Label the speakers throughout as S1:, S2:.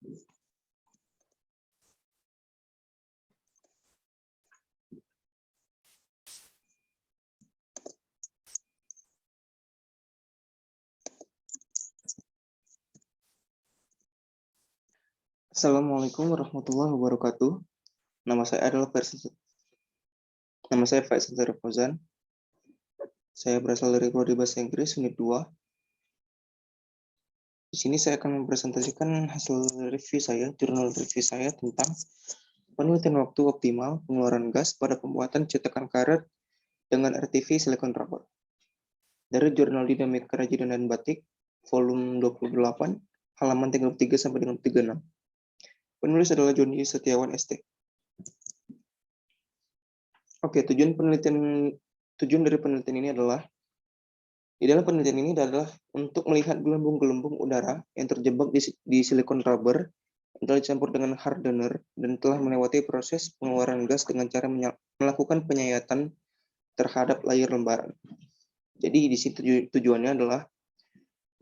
S1: Assalamualaikum warahmatullahi wabarakatuh. Nama saya Faisal Fauzan. Saya berasal dari Prodi Bahasa Inggris Unit 2. Di sini saya akan mempresentasikan hasil review saya, jurnal review saya tentang penelitian waktu optimal pengeluaran gas pada pembuatan cetakan karet dengan RTV silikon rubber. Dari Jurnal Dinamika Kerajinan dan Batik, volume 28, halaman 33 sampai dengan 36. Penulis adalah Joni Setiawan ST. Oke, tujuan dari penelitian ini adalah untuk melihat gelembung-gelembung udara yang terjebak di silikon rubber yang telah dicampur dengan hardener dan telah melewati proses pengeluaran gas dengan cara melakukan penyayatan terhadap layer lembaran. Jadi di situ tujuannya adalah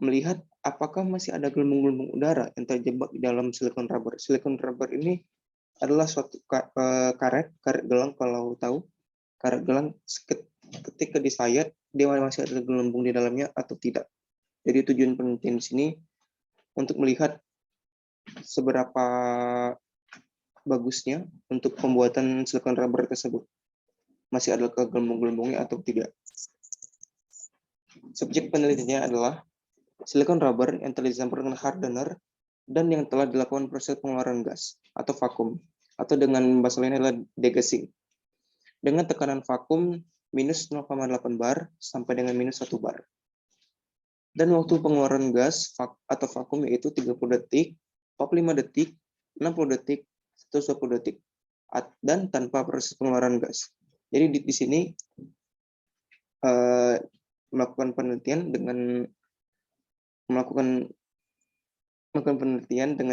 S1: melihat apakah masih ada gelembung-gelembung udara yang terjebak di dalam silikon rubber. Silikon rubber ini adalah suatu karet gelang, kalau tahu. Karet gelang ketika disayat, dia masih ada gelembung di dalamnya atau tidak. Jadi tujuan penelitian di sini untuk melihat seberapa bagusnya untuk pembuatan silikon rubber tersebut. Masih ada gelembung-gelembungnya atau tidak. Subjek penelitiannya adalah silikon rubber yang telah dicampur dengan hardener dan yang telah dilakukan proses pengeluaran gas atau vakum, atau dengan bahasa lainnya adalah degassing, dengan tekanan vakum minus 0,8 bar sampai dengan minus 1 bar. Dan waktu pengeluaran gas atau vakum yaitu 30 detik, 45 detik, 60 detik, 120 detik, dan tanpa proses pengeluaran gas. Jadi di sini melakukan penelitian dengan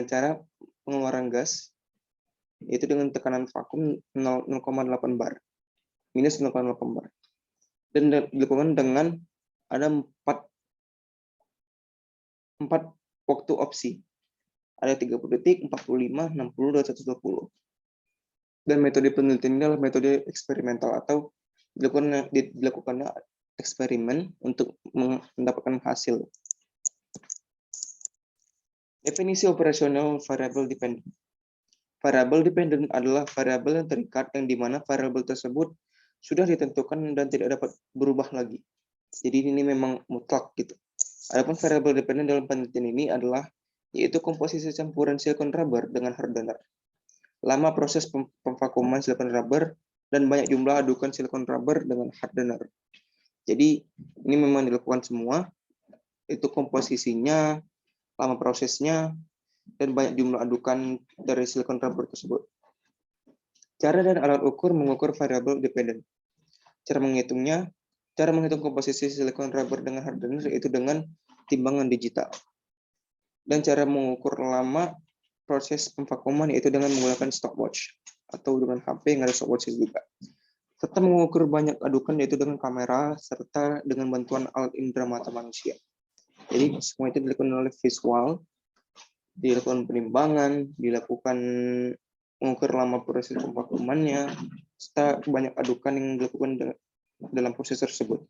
S1: cara pengeluaran gas yaitu dengan tekanan vakum 0,8 bar, minus 0,8 bar. Dan dilakukan dengan ada 4 waktu opsi. Ada 30 detik, 45, 60, dan 120. Dan metode penelitian ini adalah metode eksperimental atau dilakukannya eksperimen untuk mendapatkan hasil. Definisi operasional variable dependent. Variable dependent adalah variabel yang terikat yang dimana variabel tersebut sudah ditentukan dan tidak dapat berubah lagi. Jadi ini memang mutlak gitu. Adapun variabel dependent dalam penelitian ini adalah yaitu komposisi campuran silikon rubber dengan hardener, lama proses pemvakuman silikon rubber, dan banyak jumlah adukan silikon rubber dengan hardener. Jadi ini memang dilakukan semua, itu komposisinya, lama prosesnya, dan banyak jumlah adukan dari silikon rubber tersebut. Cara dan alat ukur mengukur variabel dependent. Cara menghitung komposisi silikon rubber dengan hardener yaitu dengan timbangan digital. Dan cara mengukur lama proses pemvakuman yaitu dengan menggunakan stopwatch atau dengan HP yang ada stopwatch juga. Serta mengukur banyak adukan yaitu dengan kamera serta dengan bantuan alat indera mata manusia. Jadi semua itu dilakukan oleh visual, dilakukan penimbangan, dilakukan mengukur lama proses pemvakumannya, serta banyak adukan yang dilakukan dalam proses tersebut.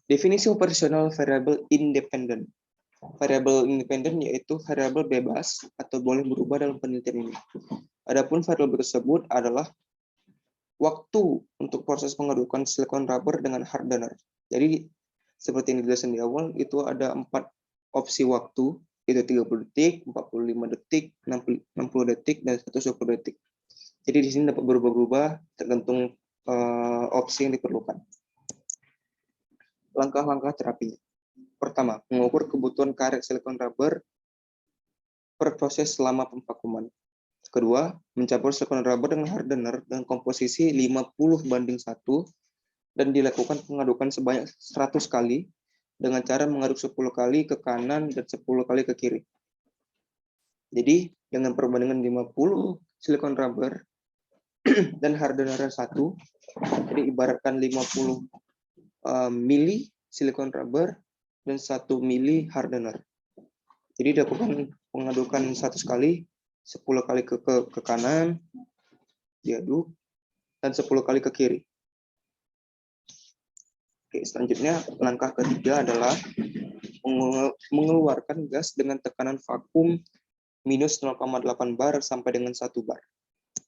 S1: Definisi operasional variabel independent. Variabel independent yaitu variabel bebas atau boleh berubah dalam penelitian ini. Adapun variabel tersebut adalah waktu untuk proses pengadukan silikon rubber dengan hardener. Jadi seperti yang dijelaskan di awal, itu ada 4 opsi waktu, yaitu 30 detik, 45 detik, 60 detik, dan 120 detik. Jadi di sini dapat berubah-ubah tergantung opsi yang diperlukan. Langkah-langkah terapinya. Pertama, mengukur kebutuhan karet silikon rubber per proses selama pemvakuman. Kedua, mencampur silikon rubber dengan hardener dengan komposisi 50:1 dan dilakukan pengadukan sebanyak 100 kali dengan cara mengaduk 10 kali ke kanan dan 10 kali ke kiri. Jadi, dengan perbandingan 50 silikon rubber dan hardener 1, jadi ibaratkan 50 mili silikon rubber dan 1 mili hardener. Jadi dilakukan pengadukan 100 kali, 10 kali ke kanan, diaduk, dan 10 kali ke kiri. Oke, selanjutnya langkah ketiga adalah mengeluarkan gas dengan tekanan vakum minus 0,8 bar sampai dengan 1 bar.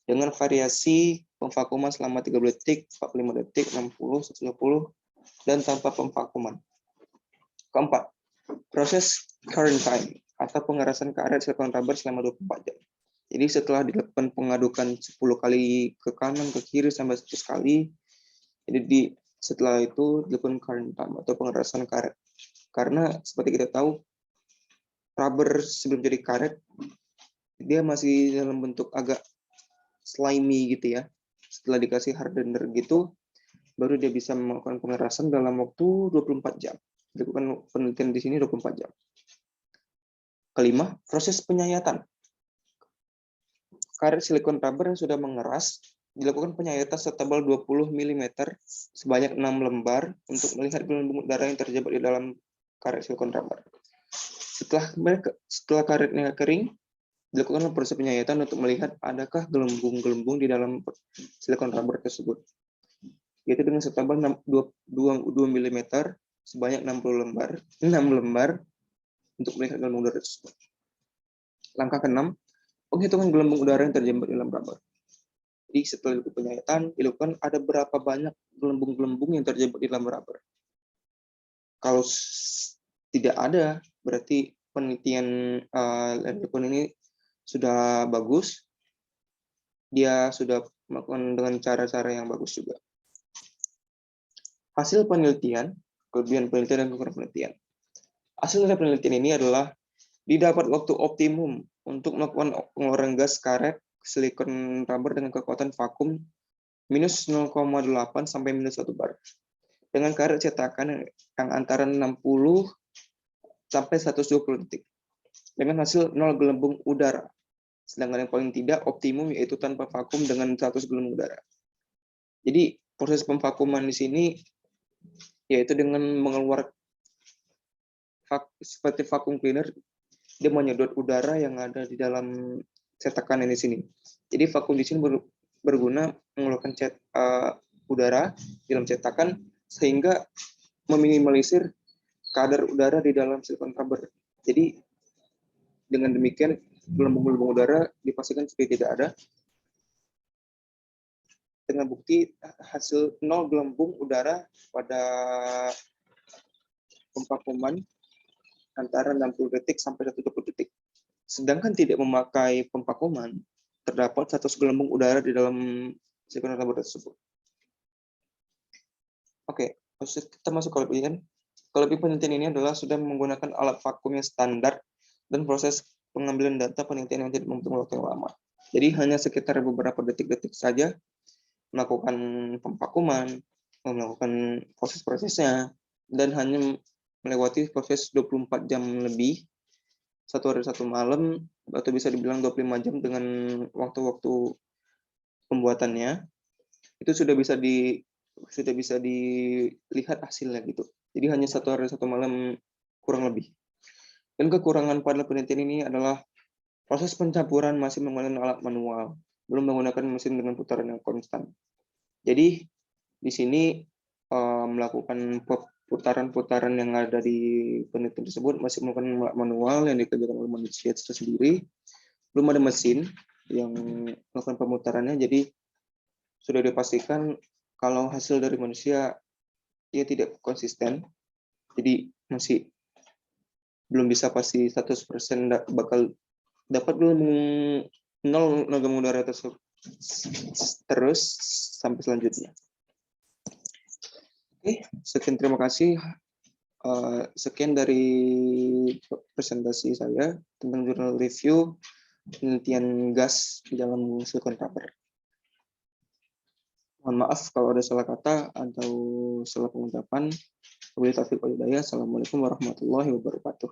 S1: Dengan variasi pemvakuman selama 30 detik, 45 detik, 60, 120, dan tanpa pemvakuman. Keempat, proses current time atau pengerasan karet silikon rubber selama 24 jam. Jadi setelah dilakukan pengadukan 10 kali ke kanan, ke kiri, sampai 100 kali, jadi setelah itu dilakukan current time atau pengerasan karet. Karena seperti kita tahu, rubber sebelum jadi karet, dia masih dalam bentuk agak slimy gitu ya. Setelah dikasih hardener gitu, baru dia bisa melakukan pengerasan dalam waktu 24 jam. Dilakukan penelitian di sini 24 jam. Kelima, proses penyayatan. Karet silikon rubber yang sudah mengeras dilakukan penyayatan setebal 20 mm sebanyak 6 lembar untuk melihat gelembung udara yang terjebak di dalam karet silikon rubber. Setelah karetnya kering, dilakukan proses penyayatan untuk melihat adakah gelembung-gelembung di dalam silikon rubber tersebut. Yaitu dengan setebal 2 mm sebanyak 6 lembar untuk melihat gelembung udara tersebut. Langkah ke-6, penghitungan gelembung udara yang terjebak di dalam rubber. Jadi setelah dilakukan penyayatan, dilakukan ada berapa banyak gelembung-gelembung yang terjebak di dalam rubber. Kalau tidak ada, berarti penelitian Lernikon ini sudah bagus. Dia sudah melakukan dengan cara-cara yang bagus juga. Hasil penelitian, kelebihan penelitian dan kekurangan penelitian. Hasil dari penelitian ini adalah didapat waktu optimum untuk melakukan pengeluaran gas karet silikon rubber dengan kekuatan vakum minus 0,8 sampai minus 1 bar. Dengan karet cetakan yang antara 60 sampai 120 detik. Dengan hasil 0 gelembung udara. Sedangkan yang paling tidak optimum yaitu tanpa vakum dengan 100 gelembung udara. Jadi proses pemvakuman di sini yaitu dengan mengeluarkan seperti vakum cleaner, dia menyedot udara yang ada di dalam cetakan di sini. Jadi vakum di sini berguna mengeluarkan udara di dalam cetakan sehingga meminimalisir kadar udara di dalam silikon rubber. Jadi dengan demikian gelembung-gelembung udara dipastikan sudah tidak ada. Dengan bukti hasil 0 gelembung udara pada pemvakuman antara 60 detik sampai 120 detik. Sedangkan tidak memakai pemvakuman, terdapat 100 gelembung udara di dalam silikon rubber tersebut. Oke, kita masuk ke kelebihan. Kelebihan penelitian ini adalah sudah menggunakan alat vakum yang standar dan proses pengambilan data penelitian yang tidak membutuhkan waktu yang lama. Jadi hanya sekitar beberapa detik-detik saja melakukan pemvakuman, melakukan proses-prosesnya, dan hanya melewati proses 24 jam lebih, 1 hari 1 malam, atau bisa dibilang 25 jam dengan waktu-waktu pembuatannya, itu sudah bisa dilihat hasilnya gitu. Jadi hanya 1 hari 1 malam kurang lebih. Dan kekurangan pada penelitian ini adalah proses pencampuran masih menggunakan alat manual, belum menggunakan mesin dengan putaran yang konstan. Jadi di sini melakukan putaran-putaran yang ada di penelitian tersebut masih menggunakan alat manual yang dikerjakan oleh manusia sendiri. Belum ada mesin yang melakukan pemutarannya, jadi sudah dipastikan kalau hasil dari manusia ia tidak konsisten. Jadi masih belum bisa pasti 100% bakal dapat gelembung 0 gelembung udara tersebut terus sampai selanjutnya. Oke, sekian, terima kasih. Sekian dari presentasi saya tentang jurnal review penelitian gas di dalam silikon rubber. Mohon maaf kalau ada salah kata atau salah pengucapan. Wabillahi taufiq wal hidayah. Assalamualaikum warahmatullahi wabarakatuh.